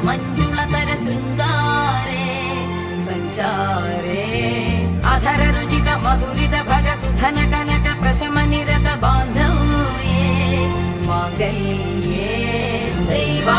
ಮಂಜುಳತರ ಶೃಂಗಾರೇ ಸಂಚಾರೇ ಅಧರ ರುಚಿತ ಮಧುರಿತ ಭಗ ಸುಧನ ಕನಕ ಪ್ರಶಮ ನಿರತ ಬಾಂಧವ್ಯೇ ಮಾಂಗಲ್ಯೇ ದೈವಾ